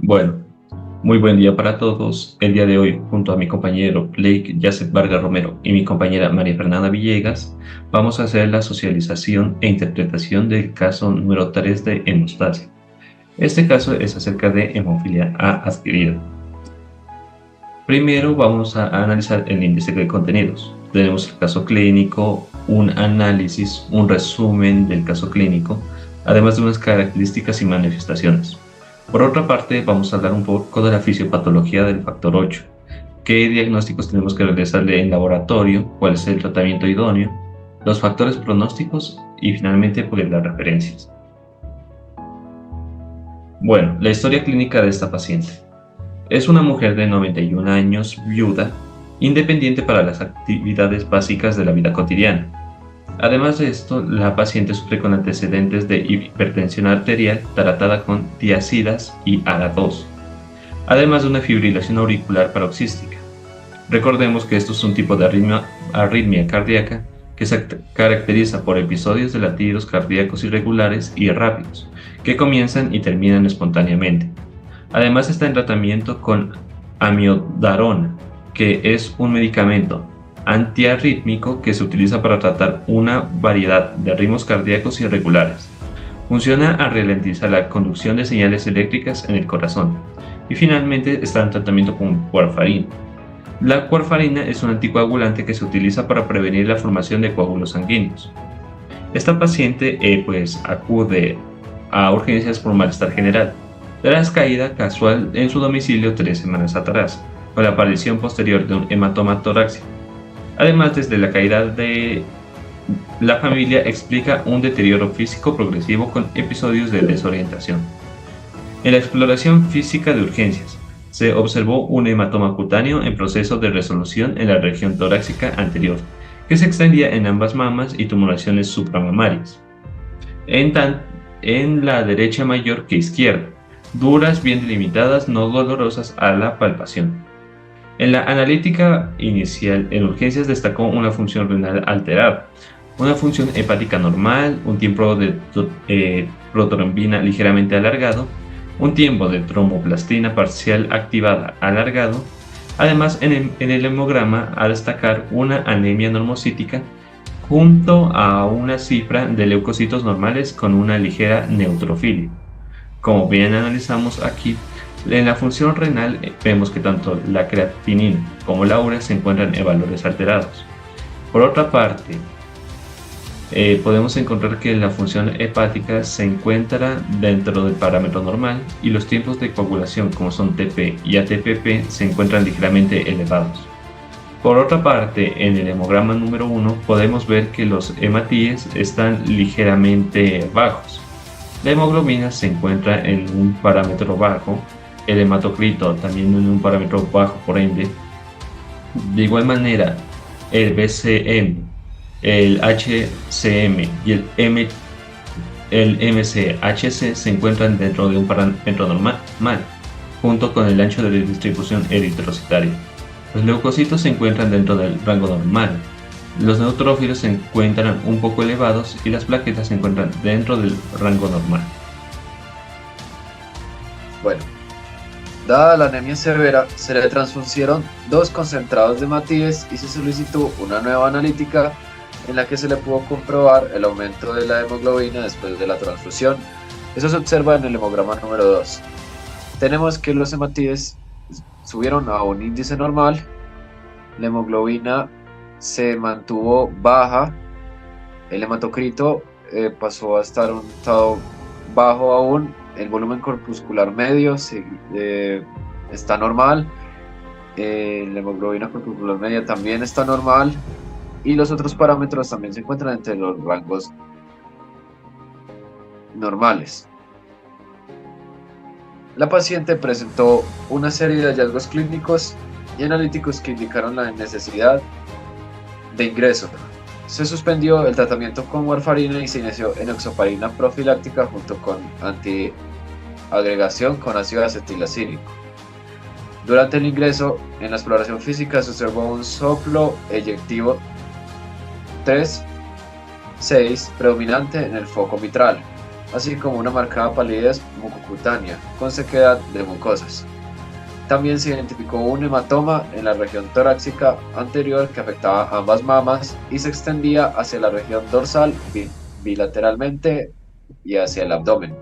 Bueno, muy buen día para todos. El día de hoy, junto a mi compañero Blake Yacet Vargas Romero y mi compañera María Fernanda Villegas, vamos a hacer la socialización e interpretación del caso número 3 de hemostasia. Este caso es acerca de hemofilia A adquirida. Primero vamos a analizar el índice de contenidos. Tenemos el caso clínico, un análisis, un resumen del caso clínico, además de unas características y manifestaciones. Por otra parte, vamos a hablar un poco de la fisiopatología del factor 8. ¿Qué diagnósticos tenemos que realizarle en laboratorio? ¿Cuál es el tratamiento idóneo? Los factores pronósticos y finalmente pues las referencias. Bueno, la historia clínica de esta paciente. Es una mujer de 91 años, viuda, independiente para las actividades básicas de la vida cotidiana. Además de esto, la paciente sufre con antecedentes de hipertensión arterial tratada con tiazidas y ARA2, además de una fibrilación auricular paroxística. Recordemos que esto es un tipo de arritmia cardíaca que se caracteriza por episodios de latidos cardíacos irregulares y rápidos, que comienzan y terminan espontáneamente. Además está en tratamiento con amiodarona, que es un medicamento antiarrítmico que se utiliza para tratar una variedad de ritmos cardíacos irregulares. Funciona a ralentizar la conducción de señales eléctricas en el corazón. Y finalmente está en tratamiento con warfarina. La warfarina es un anticoagulante que se utiliza para prevenir la formación de coágulos sanguíneos. Esta paciente acude a urgencias por malestar general, tras caída casual en su domicilio 3 semanas atrás, con la aparición posterior de un hematoma torácico. Además, desde la caída de la familia explica un deterioro físico progresivo con episodios de desorientación. En la exploración física de urgencias, se observó un hematoma cutáneo en proceso de resolución en la región torácica anterior, que se extendía en ambas mamas y tumoraciones supramamarias. En la derecha mayor que izquierda, duras, bien delimitadas, no dolorosas a la palpación. En la analítica inicial en urgencias destacó una función renal alterada, una función hepática normal, un tiempo de protrombina ligeramente alargado, un tiempo de tromboplastina parcial activada alargado. Además, en el hemograma a destacar una anemia normocítica junto a una cifra de leucocitos normales con una ligera neutrofilia. Como bien analizamos aquí, en la función renal vemos que tanto la creatinina como la urea se encuentran en valores alterados. Por otra parte, podemos encontrar que la función hepática se encuentra dentro del parámetro normal y los tiempos de coagulación, como son TP y ATPP, se encuentran ligeramente elevados. Por otra parte, en el hemograma número 1 podemos ver que los hematíes están ligeramente bajos. La hemoglobina se encuentra en un parámetro bajo, el hematocrito también en un parámetro bajo por ende. De igual manera, el BCM, el HCM y el MCHC se encuentran dentro de un parámetro normal, junto con el ancho de distribución eritrocitaria. Los leucocitos se encuentran dentro del rango normal. Los neutrófilos se encuentran un poco elevados y las plaquetas se encuentran dentro del rango normal. Bueno, dada la anemia severa, se le transfusieron 2 concentrados de hematíes y se solicitó una nueva analítica en la que se le pudo comprobar el aumento de la hemoglobina después de la transfusión. Eso se observa en el hemograma número 2. Tenemos que los hematíes subieron a un índice normal, la hemoglobina se mantuvo baja, el hematocrito pasó a estar en un estado bajo aún, el volumen corpuscular medio está normal, la hemoglobina corpuscular media también está normal y los otros parámetros también se encuentran entre los rangos normales. La paciente presentó una serie de hallazgos clínicos y analíticos que indicaron la necesidad de ingreso. Se suspendió el tratamiento con warfarina y se inició enoxaparina profiláctica junto con antiagregación con ácido acetilacílico. Durante el ingreso, en la exploración física se observó un soplo eyectivo 3-6 predominante en el foco mitral. así como una marcada palidez mucocutánea con sequedad de mucosas. También se identificó un hematoma en la región torácica anterior que afectaba ambas mamas y se extendía hacia la región dorsal bilateralmente y hacia el abdomen.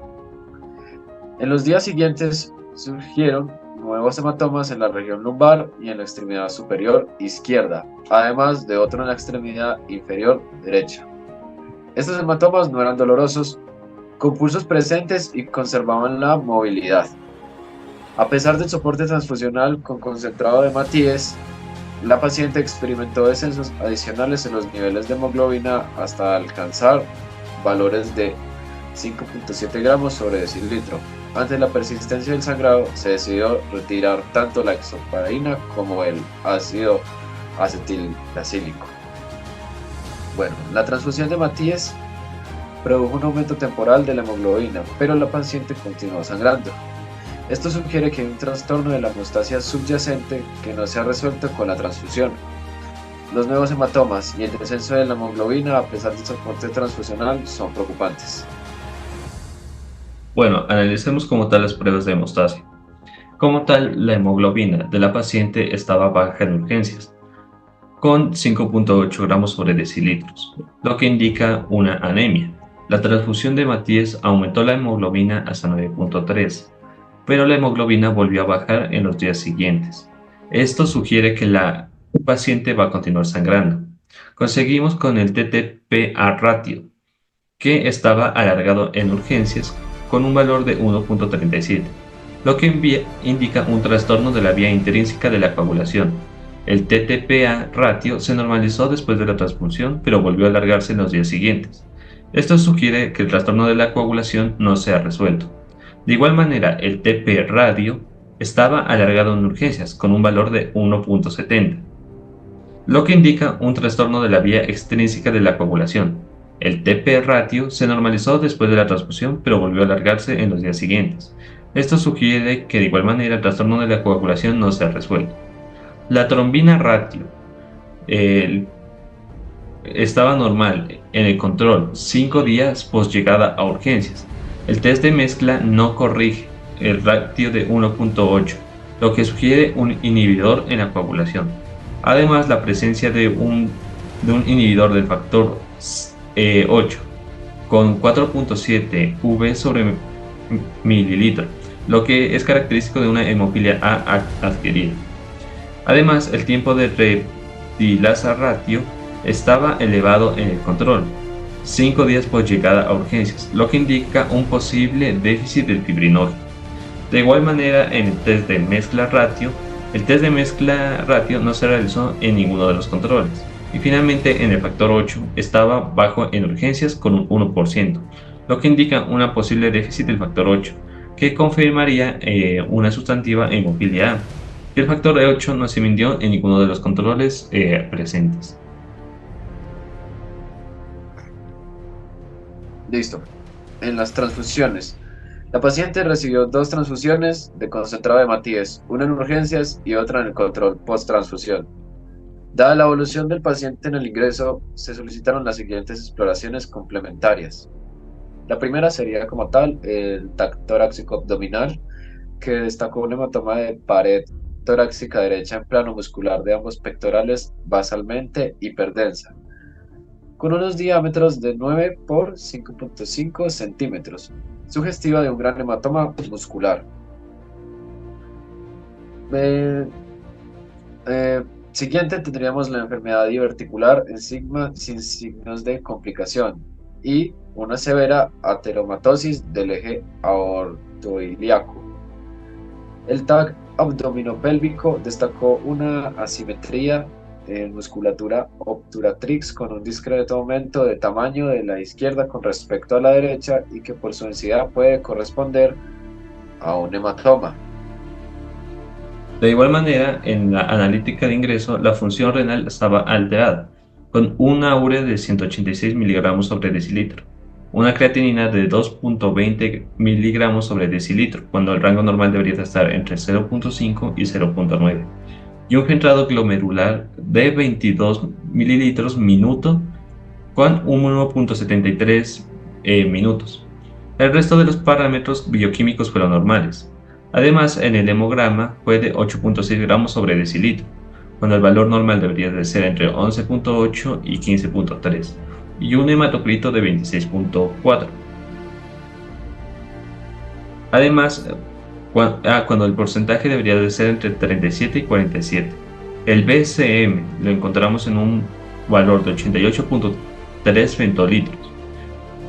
En los días siguientes surgieron nuevos hematomas en la región lumbar y en la extremidad superior izquierda, además de otro en la extremidad inferior derecha. Estos hematomas no eran dolorosos, con pulsos presentes y conservaban la movilidad. A pesar del soporte transfusional con concentrado de Matías, la paciente experimentó descensos adicionales en los niveles de hemoglobina hasta alcanzar valores de 5.7 gramos sobre decilitro. Ante la persistencia del sangrado, se decidió retirar tanto la enoxaparina como el ácido acetilsacílico. Bueno, la transfusión de Matías produjo un aumento temporal de la hemoglobina, pero la paciente continuó sangrando. Esto sugiere que hay un trastorno de la hemostasia subyacente que no se ha resuelto con la transfusión. Los nuevos hematomas y el descenso de la hemoglobina a pesar del soporte transfusional son preocupantes. Bueno, analicemos como tal las pruebas de hemostasia. Como tal, la hemoglobina de la paciente estaba baja en urgencias, con 5.8 gramos sobre decilitros, lo que indica una anemia. La transfusión de Matías aumentó la hemoglobina hasta 9.3, pero la hemoglobina volvió a bajar en los días siguientes. Esto sugiere que la paciente va a continuar sangrando. Conseguimos con el TTPA ratio, que estaba alargado en urgencias con un valor de 1.37, lo que indica un trastorno de la vía intrínseca de la coagulación. El TTPA ratio se normalizó después de la transfusión, pero volvió a alargarse en los días siguientes. Esto sugiere que el trastorno de la coagulación no se ha resuelto. De igual manera, el TP radio estaba alargado en urgencias con un valor de 1.70, lo que indica un trastorno de la vía extrínseca de la coagulación. El TP ratio se normalizó después de la transfusión, pero volvió a alargarse en los días siguientes. Esto sugiere que de igual manera el trastorno de la coagulación no se ha resuelto. La trombina ratio estaba normal en el control 5 días post llegada a urgencias. El test de mezcla no corrige el ratio de 1.8, lo que sugiere un inhibidor en la coagulación. Además, la presencia de un inhibidor del factor 8 con 4.7 V sobre mililitro, lo que es característico de una hemofilia A adquirida. Además, el tiempo de retilasa ratio estaba elevado en el control, 5 días por llegada a urgencias, lo que indica un posible déficit del fibrinógeno. De igual manera, en el test de mezcla ratio, el test de mezcla ratio no se realizó en ninguno de los controles. Y finalmente, en el factor 8 estaba bajo en urgencias con un 1%, lo que indica una posible déficit del factor 8, que confirmaría una sustantiva hemofilia A. El factor 8 no se midió en ninguno de los controles presentes. Listo. En las transfusiones. La paciente recibió 2 transfusiones de concentrado de Matías, una en urgencias y otra en el control post-transfusión. Dada la evolución del paciente en el ingreso, se solicitaron las siguientes exploraciones complementarias. La primera sería como tal el TAC torácico abdominal, que destacó un hematoma de pared torácica derecha en plano muscular de ambos pectorales basalmente hiperdensa, con unos diámetros de 9 por 5.5 centímetros, sugestiva de un gran hematoma muscular. Siguiente tendríamos la enfermedad diverticular en sigma sin signos de complicación y una severa ateromatosis del eje aortoilíaco. El TAC abdominopélvico destacó una asimetría en musculatura obturatrix con un discreto aumento de tamaño de la izquierda con respecto a la derecha y que por su densidad puede corresponder a un hematoma. De igual manera, en la analítica de ingreso, la función renal estaba alterada, con una urea de 186 mg sobre decilitro, una creatinina de 2.20 mg sobre decilitro, cuando el rango normal debería estar entre 0.5 y 0.9, y un filtrado glomerular de 22 ml minuto con 1.73 minutos. El resto de los parámetros bioquímicos fueron normales. Además, en el hemograma fue de 8.6 gramos sobre decilitro, cuando el valor normal debería de ser entre 11.8 y 15.3, y un hematocrito de 26.4. Además, cuando el porcentaje debería de ser entre 37 y 47. El BCM lo encontramos en un valor de 88.3 femtolitros,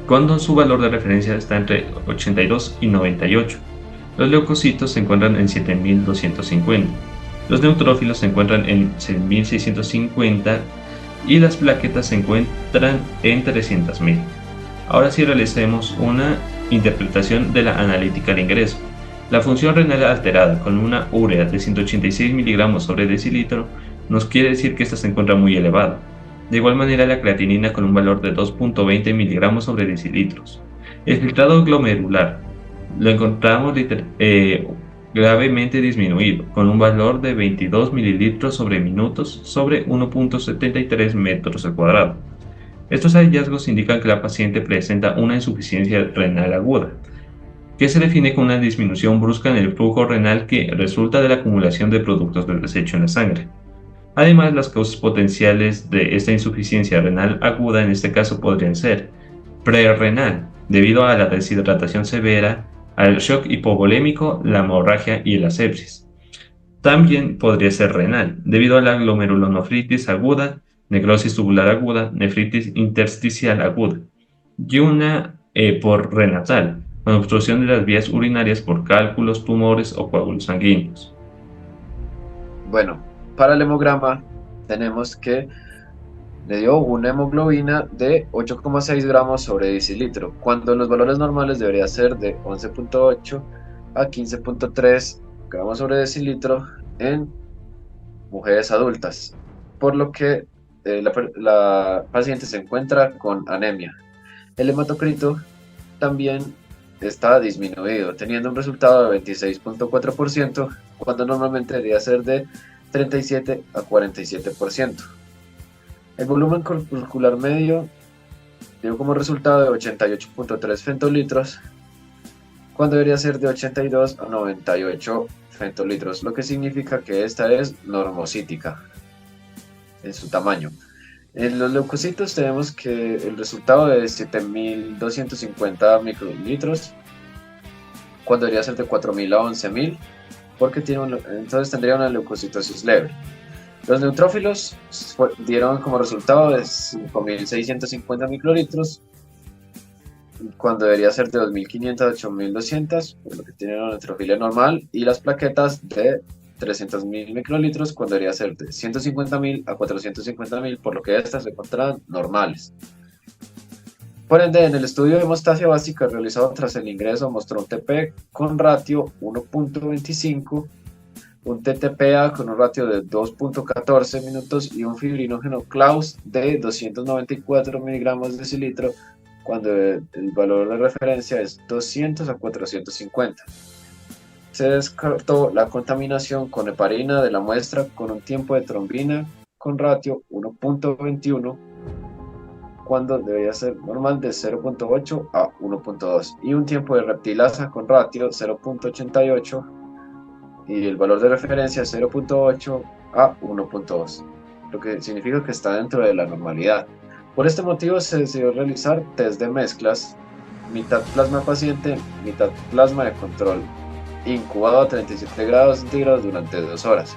cuando su valor de referencia está entre 82 y 98. Los leucocitos se encuentran en 7250, los neutrófilos se encuentran en 6650 y las plaquetas se encuentran en 300.000. Ahora sí realicemos una interpretación de la analítica al ingreso. La función renal alterada con una urea de 186 miligramos sobre decilitro nos quiere decir que esta se encuentra muy elevada. De igual manera la creatinina con un valor de 2.20 miligramos sobre decilitros. El filtrado glomerular lo encontramos gravemente disminuido, con un valor de 22 mililitros sobre minutos sobre 1.73 metros al cuadrado. Estos hallazgos indican que la paciente presenta una insuficiencia renal aguda, que se define como una disminución brusca en el flujo renal que resulta de la acumulación de productos del desecho en la sangre. Además, las causas potenciales de esta insuficiencia renal aguda en este caso podrían ser prerrenal, debido a la deshidratación severa, al shock hipovolémico, la hemorragia y la sepsis. También podría ser renal, debido a la glomerulonefritis aguda, necrosis tubular aguda, nefritis intersticial aguda, y una por renatal, con obstrucción de las vías urinarias por cálculos, tumores o coágulos sanguíneos. Bueno, para el hemograma tenemos que le dio una hemoglobina de 8,6 gramos sobre decilitro, cuando los valores normales debería ser de 11.8 a 15.3 gramos sobre decilitro en mujeres adultas, por lo que la paciente se encuentra con anemia. El hematocrito también está disminuido, teniendo un resultado de 26.4%, cuando normalmente debería ser de 37 a 47%. El volumen corpuscular medio dio como resultado de 88.3 femtolitros, cuando debería ser de 82 a 98 femtolitros, lo que significa que esta es normocítica en su tamaño. En los leucocitos tenemos que el resultado de 7.250 microlitros, cuando debería ser de 4.000 a 11.000, porque entonces tendría una leucocitosis leve. Los neutrófilos dieron como resultado de 5.650 microlitros, cuando debería ser de 2.500 a 8.200, por lo que tiene una neutrofilia normal, y las plaquetas de 300.000 microlitros, cuando debería ser de 150.000 a 450.000, por lo que estas se encontraban normales. Por ende, en el estudio de hemostasia básica realizado tras el ingreso mostró un TP con ratio 1.25, un TTPA con un ratio de 2.14 minutos y un fibrinógeno Claus de 294 miligramos de decilitro, cuando el valor de referencia es 200 a 450. Se descartó la contaminación con heparina de la muestra con un tiempo de trombina con ratio 1.21, cuando debería ser normal de 0.8 a 1.2, y un tiempo de reptilasa con ratio 0.88 y el valor de referencia es 0.8 a 1.2, lo que significa que está dentro de la normalidad. Por este motivo se decidió realizar test de mezclas, mitad plasma paciente, mitad plasma de control, incubado a 37 grados centígrados durante 2 horas,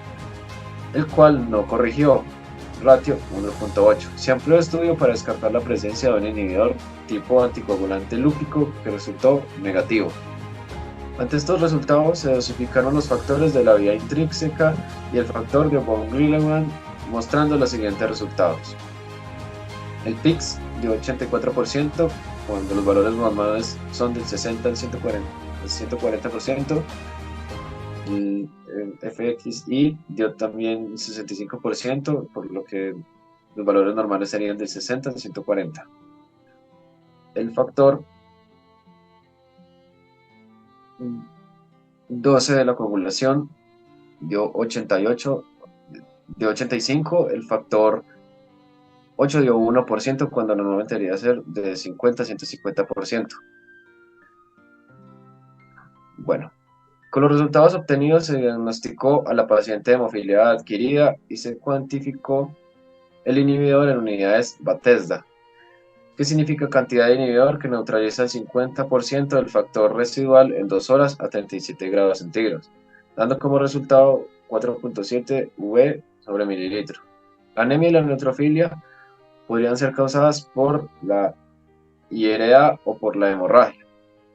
el cual no corrigió, ratio 1.8. Se amplió el estudio para descartar la presencia de un inhibidor tipo anticoagulante lúpico que resultó negativo. Ante estos resultados se dosificaron los factores de la vía intrínseca y el factor de von Willebrand, mostrando los siguientes resultados. El PIX dio 84%, cuando los valores normales son del 60 al 140%. El FXI dio también 65%, por lo que los valores normales serían del 60 al 140. El factor 12 de la coagulación dio 88, dio 85, el factor 8 dio 1%, cuando normalmente debería ser de 50 a 150%. Bueno, con los resultados obtenidos se diagnosticó a la paciente de hemofilia adquirida y se cuantificó el inhibidor en unidades Bethesda, que significa cantidad de inhibidor que neutraliza el 50% del factor residual en 2 horas a 37 grados centígrados, dando como resultado 4,7 V sobre mililitro. La anemia y la neutrofilia podrían ser causadas por la IRA o por la hemorragia.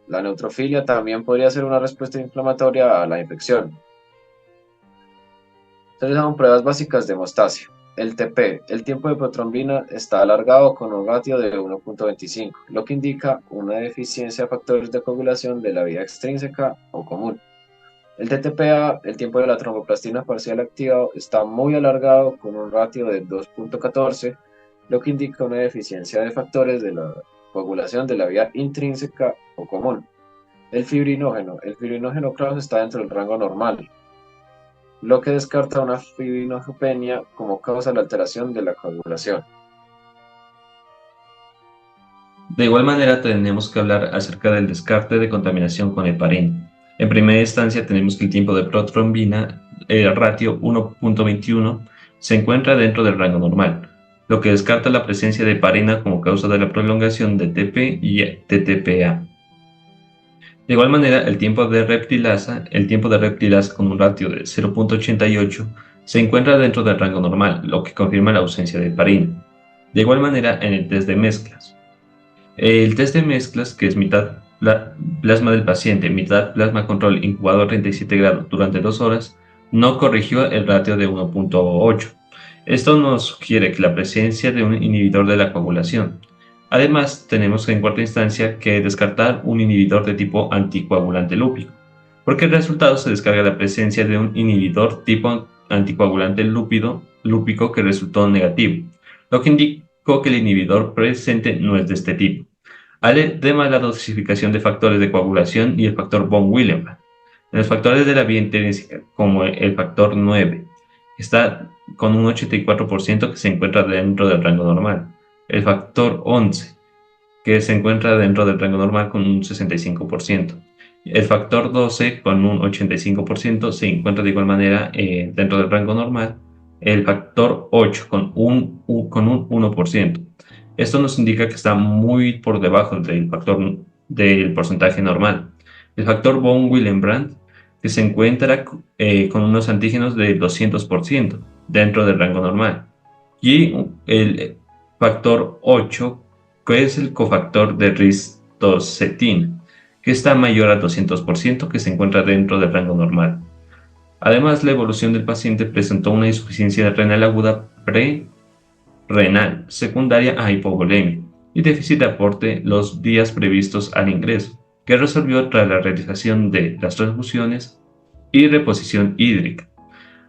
La neutrofilia también podría ser una respuesta inflamatoria a la infección. Se realizan pruebas básicas de hemostasia. El TP, el tiempo de protrombina, está alargado con un ratio de 1,25, lo que indica una deficiencia de factores de coagulación de la vía extrínseca o común. El TTPA, el tiempo de la tromboplastina parcial activado, está muy alargado con un ratio de 2,14, lo que indica una deficiencia de factores de la coagulación de la vía intrínseca o común. El fibrinógeno claro está dentro del rango normal, lo que descarta una fibrinojopenia como causa de la alteración de la coagulación. De igual manera, tenemos que hablar acerca del descarte de contaminación con heparina. En primera instancia, tenemos que el tiempo de protrombina, el ratio 1,21, se encuentra dentro del rango normal, lo que descarta la presencia de heparina como causa de la prolongación de TP y TTPA. De igual manera, el tiempo de reptilasa con un ratio de 0,88 se encuentra dentro del rango normal, lo que confirma la ausencia de heparina. De igual manera, en el test de mezclas. El test de mezclas, que es mitad plasma del paciente, mitad plasma control incubado a 37 grados durante 2 horas, no corrigió el ratio de 1,8. Esto nos sugiere que la presencia de un inhibidor de la coagulación. Además, tenemos en cuarta instancia que descartar un inhibidor de tipo anticoagulante lúpico, porque el resultado se descarga la presencia de un inhibidor tipo anticoagulante lúpico que resultó negativo, lo que indicó que el inhibidor presente no es de este tipo. Además, la dosificación de factores de coagulación y el factor von Willebrand. En los factores de la vía intrínseca, como el factor 9, está con un 84% que se encuentra dentro del rango normal. El factor 11, que se encuentra dentro del rango normal con un 65%. El factor 12, con un 85%, se encuentra de igual manera dentro del rango normal. El factor 8, con un 1%. Esto nos indica que está muy por debajo del porcentaje normal. El factor von Willebrand, que se encuentra con unos antígenos de 200% dentro del rango normal. Y el factor 8, que es el cofactor de ristocetin, que está mayor a 200%, que se encuentra dentro del rango normal. Además, la evolución del paciente presentó una insuficiencia renal aguda renal secundaria a hipovolemia y déficit de aporte los días previstos al ingreso, que resolvió tras la realización de las transfusiones y reposición hídrica.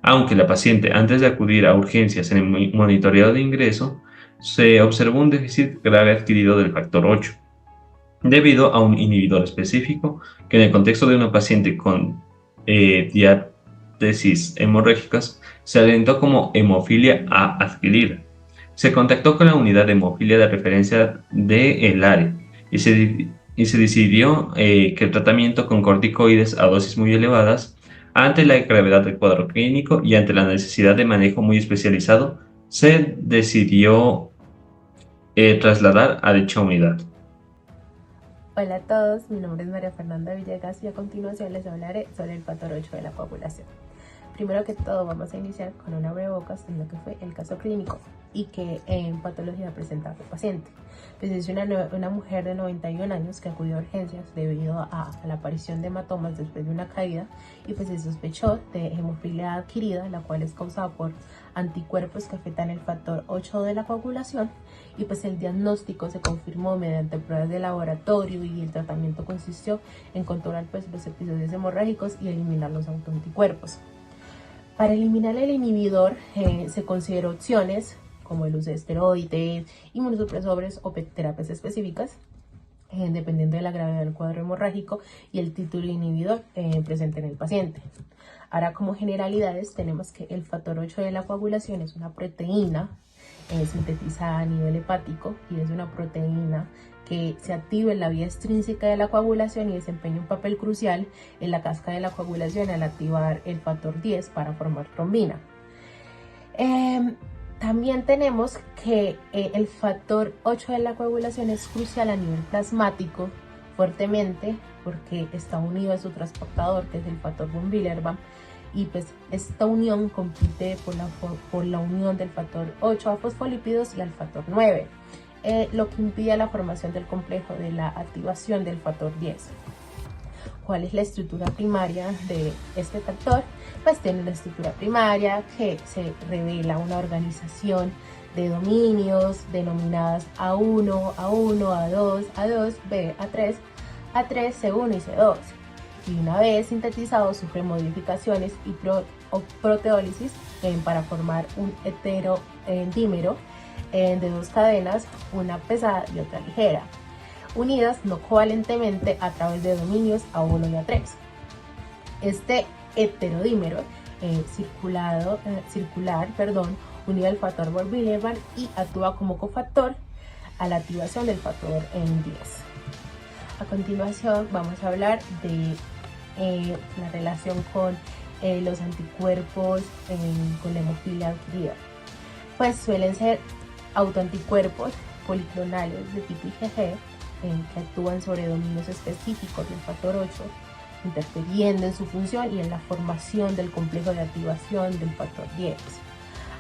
Aunque la paciente, antes de acudir a urgencias en el monitoreo de ingreso, se observó un déficit grave adquirido del factor 8, debido a un inhibidor específico que en el contexto de una paciente con diátesis hemorrágicas se alentó como hemofilia A adquirida. Se contactó con la unidad de hemofilia de referencia del área y se decidió que el tratamiento con corticoides a dosis muy elevadas, ante la gravedad del cuadro clínico y ante la necesidad de manejo muy especializado, se decidió trasladar a dicha unidad. Hola a todos, mi nombre es María Fernanda Villegas y a continuación les hablaré sobre el factor 8 de la coagulación. Primero que todo vamos a iniciar con una abrebocas de lo que fue el caso clínico y que en patología presentaba el paciente. Pues es una mujer de 91 años que acudió a urgencias debido a la aparición de hematomas después de una caída y pues se sospechó de hemofilia adquirida, la cual es causada por anticuerpos que afectan el factor 8 de la coagulación, y pues el diagnóstico se confirmó mediante pruebas de laboratorio y el tratamiento consistió en controlar pues los episodios hemorrágicos y eliminar los autoanticuerpos. Para eliminar el inhibidor se consideró opciones como el uso de esteroides, inmunosupresores o terapias específicas, dependiendo de la gravedad del cuadro hemorrágico y el título inhibidor presente en el paciente. Ahora, como generalidades, tenemos que el factor 8 de la coagulación es una proteína sintetizada a nivel hepático y es una proteína que se active la vía extrínseca de la coagulación y desempeña un papel crucial en la cascada de la coagulación al activar el factor 10 para formar trombina. También tenemos que el factor 8 de la coagulación es crucial a nivel plasmático fuertemente porque está unido a su transportador, que es el factor von Willebrand, y pues esta unión compite por la unión del factor 8 a fosfolípidos y al factor 9, lo que impide la formación del complejo de la activación del factor 10. ¿Cuál es la estructura primaria de este factor? Pues tiene una estructura primaria que se revela una organización de dominios denominadas A1, A1, A2, A2, B, A3, A3, C1 y C2. Y una vez sintetizado sufre modificaciones y proteólisis para formar un heterodímero de dos cadenas, una pesada y otra ligera, unidas no covalentemente a través de dominios A1 y A3. Este heterodímero circular, unido al factor von Willebrand y actúa como cofactor a la activación del factor N10. A continuación vamos a hablar de la relación con los anticuerpos con la hemofilia adquirida. Pues suelen ser autoanticuerpos policlonales de tipo IgG que actúan sobre dominios específicos del factor 8, interfiriendo en su función y en la formación del complejo de activación del factor 10.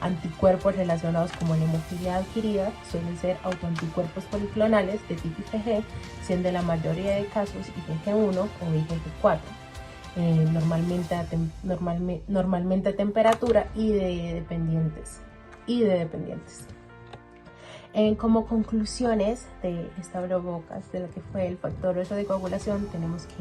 Anticuerpos relacionados como la hemofilia adquirida suelen ser autoanticuerpos policlonales de tipo IgG, siendo en la mayoría de casos IgG1 o IgG4, normalmente a temperatura y de dependientes. Como conclusiones de esta abrebocas de lo que fue el factor 8 de coagulación, tenemos que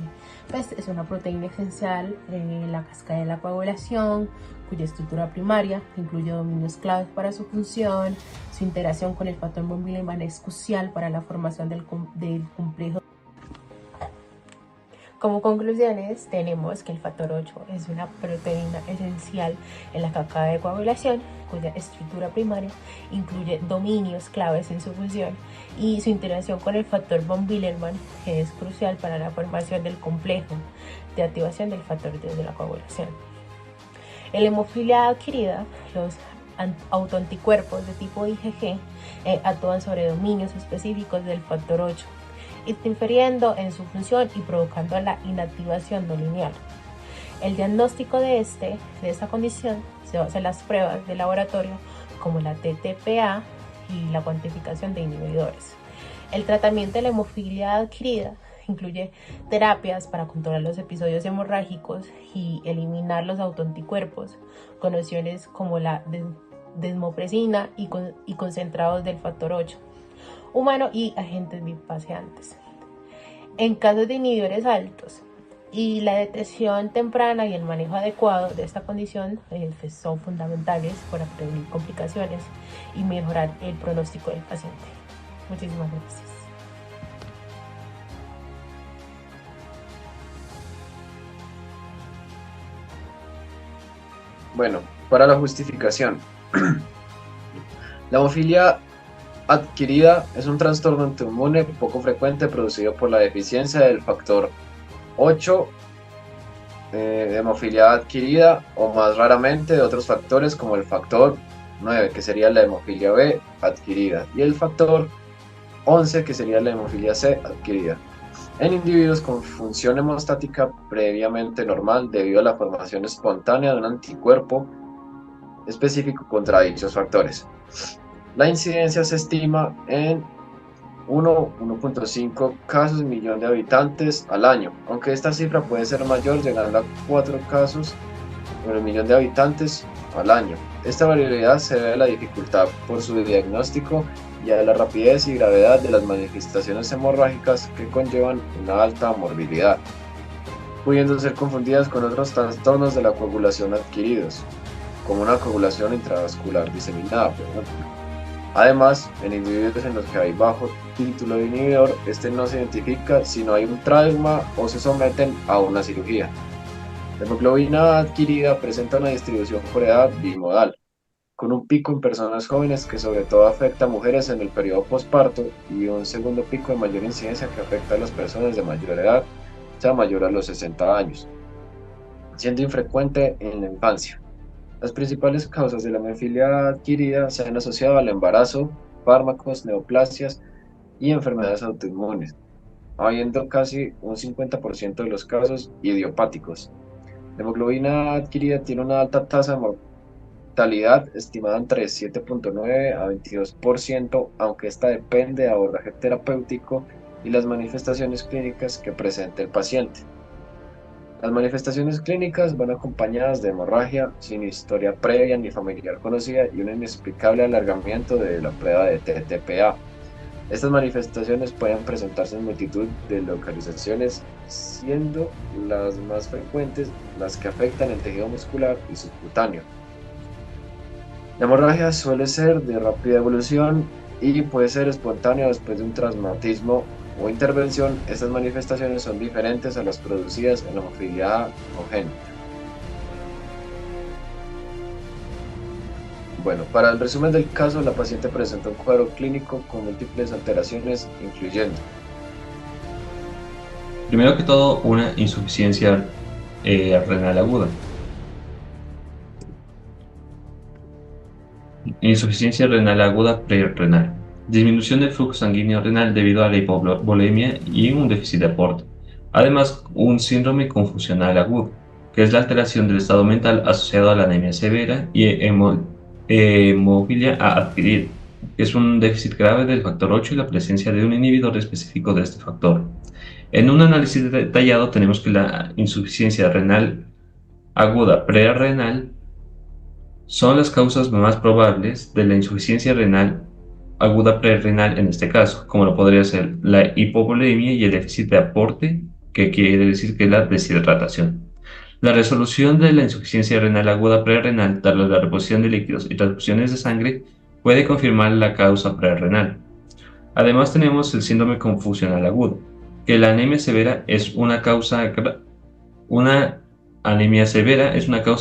pues, es una proteína esencial en la cascada de la coagulación, cuya estructura primaria incluye dominios claves para su función. Su interacción con el factor von Willebrand es crucial para la formación del complejo. Como conclusiones, tenemos que el factor 8 es una proteína esencial en la cascada de coagulación, cuya estructura primaria incluye dominios claves en su función, y su interacción con el factor von Willebrand es crucial para la formación del complejo de activación del factor 10 de la coagulación. En la hemofilia adquirida, los autoanticuerpos de tipo IgG actúan sobre dominios específicos del factor 8, interfiriendo en su función y provocando la inactivación no lineal. El diagnóstico de esta condición se basa en las pruebas de laboratorio como la TTPA y la cuantificación de inhibidores. El tratamiento de la hemofilia adquirida incluye terapias para controlar los episodios hemorrágicos y eliminar los autoanticuerpos, con opciones como la desmopresina y concentrados del factor 8 humano y agentes bifaciantes. En casos de inhibidores altos y la detección temprana y el manejo adecuado de esta condición pues son fundamentales para prevenir complicaciones y mejorar el pronóstico del paciente. Muchísimas gracias. Bueno, para la justificación. La hemofilia adquirida es un trastorno autoinmune poco frecuente producido por la deficiencia del factor 8 de hemofilia adquirida o más raramente de otros factores como el factor 9, que sería la hemofilia B adquirida, y el factor 11, que sería la hemofilia C adquirida, en individuos con función hemostática previamente normal debido a la formación espontánea de un anticuerpo específico contra dichos factores. La incidencia se estima en 1.5 casos en millón de habitantes al año, aunque esta cifra puede ser mayor, llegando a 4 casos por el millón de habitantes al año. Esta variabilidad se debe a la dificultad por su diagnóstico y a la rapidez y gravedad de las manifestaciones hemorrágicas que conllevan una alta morbilidad, pudiendo ser confundidas con otros trastornos de la coagulación adquiridos, como una coagulación intravascular diseminada, por ejemplo. Además, en individuos en los que hay bajo título de inhibidor, este no se identifica si no hay un trauma o se someten a una cirugía. La hemoglobina adquirida presenta una distribución por edad bimodal, con un pico en personas jóvenes que sobre todo afecta a mujeres en el periodo posparto y un segundo pico de mayor incidencia que afecta a las personas de mayor edad, o sea, mayor a los 60 años, siendo infrecuente en la infancia. Las principales causas de la hemofilia adquirida se han asociado al embarazo, fármacos, neoplasias y enfermedades autoinmunes, habiendo casi un 50% de los casos idiopáticos. La hemoglobina adquirida tiene una alta tasa de mortalidad estimada entre 7,9 a 22%, aunque esta depende de abordaje terapéutico y las manifestaciones clínicas que presente el paciente. Las manifestaciones clínicas van acompañadas de hemorragia sin historia previa ni familiar conocida y un inexplicable alargamiento de la prueba de TTPA. Estas manifestaciones pueden presentarse en multitud de localizaciones, siendo las más frecuentes las que afectan el tejido muscular y subcutáneo. La hemorragia suele ser de rápida evolución y puede ser espontánea después de un traumatismo o intervención. Estas manifestaciones son diferentes a las producidas en la hemofilia congénita. Bueno, para el resumen del caso, la paciente presenta un cuadro clínico con múltiples alteraciones, incluyendo: Primero que todo, una insuficiencia renal aguda. Insuficiencia renal aguda prerrenal. Disminución del flujo sanguíneo renal debido a la hipovolemia y un déficit de aporte. Además, un síndrome confusional agudo, que es la alteración del estado mental asociado a la anemia severa y hemofilia adquirida, que es un déficit grave del factor 8 y la presencia de un inhibidor específico de este factor. En un análisis detallado tenemos que la insuficiencia renal aguda prerrenal son las causas más probables de la insuficiencia renal aguda prerrenal en este caso, como lo podría ser la hipovolemia y el déficit de aporte, que quiere decir que es la deshidratación. La resolución de la insuficiencia renal aguda prerrenal, tras la reposición de líquidos y transfusiones de sangre, puede confirmar la causa prerrenal. Además tenemos el síndrome confusional agudo, que la anemia severa es una causa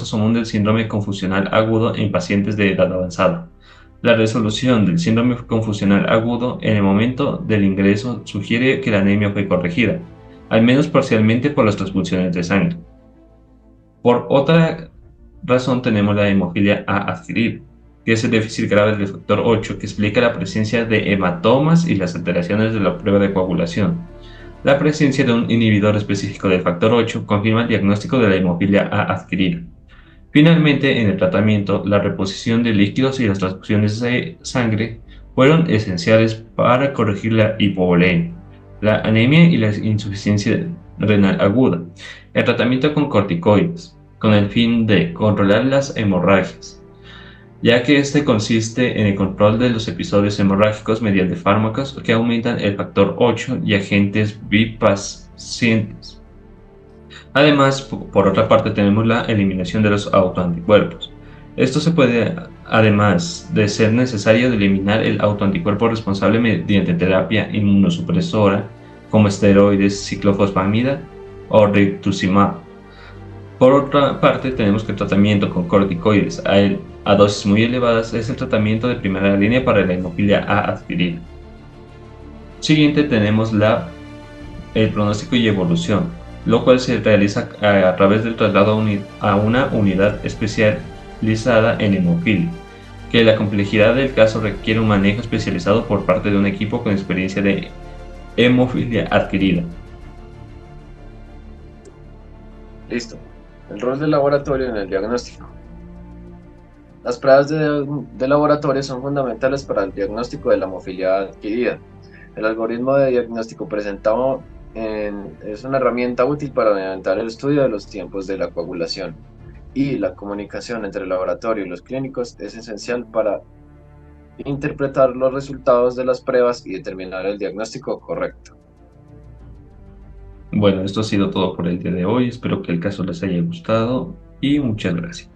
común del síndrome confusional agudo en pacientes de edad avanzada. La resolución del síndrome confusional agudo en el momento del ingreso sugiere que la anemia fue corregida, al menos parcialmente por las transfusiones de sangre. Por otra razón tenemos la hemofilia A adquirida, que es el déficit grave del factor 8 que explica la presencia de hematomas y las alteraciones de la prueba de coagulación. La presencia de un inhibidor específico del factor 8 confirma el diagnóstico de la hemofilia A adquirida. Finalmente, en el tratamiento, la reposición de líquidos y las transfusiones de sangre fueron esenciales para corregir la hipovolemia, la anemia y la insuficiencia renal aguda. El tratamiento con corticoides, con el fin de controlar las hemorragias, ya que este consiste en el control de los episodios hemorrágicos mediante fármacos que aumentan el factor 8 y agentes bipacientes. Además, por otra parte, tenemos la eliminación de los autoanticuerpos. Esto se puede, además de ser necesario, eliminar el autoanticuerpo responsable mediante terapia inmunosupresora como esteroides, ciclofosfamida o rituximab. Por otra parte, tenemos que el tratamiento con corticoides a dosis muy elevadas es el tratamiento de primera línea para la hemofilia A adquirida. Siguiente tenemos el pronóstico y evolución, lo cual se realiza a través del traslado a una unidad especializada en hemofilia, que la complejidad del caso requiere un manejo especializado por parte de un equipo con experiencia de hemofilia adquirida. Listo. El rol del laboratorio en el diagnóstico. Las pruebas de laboratorio son fundamentales para el diagnóstico de la hemofilia adquirida. El algoritmo de diagnóstico presentado es una herramienta útil para orientar el estudio de los tiempos de la coagulación, y la comunicación entre el laboratorio y los clínicos es esencial para interpretar los resultados de las pruebas y determinar el diagnóstico correcto. Bueno, esto ha sido todo por el día de hoy. Espero que el caso les haya gustado y muchas gracias.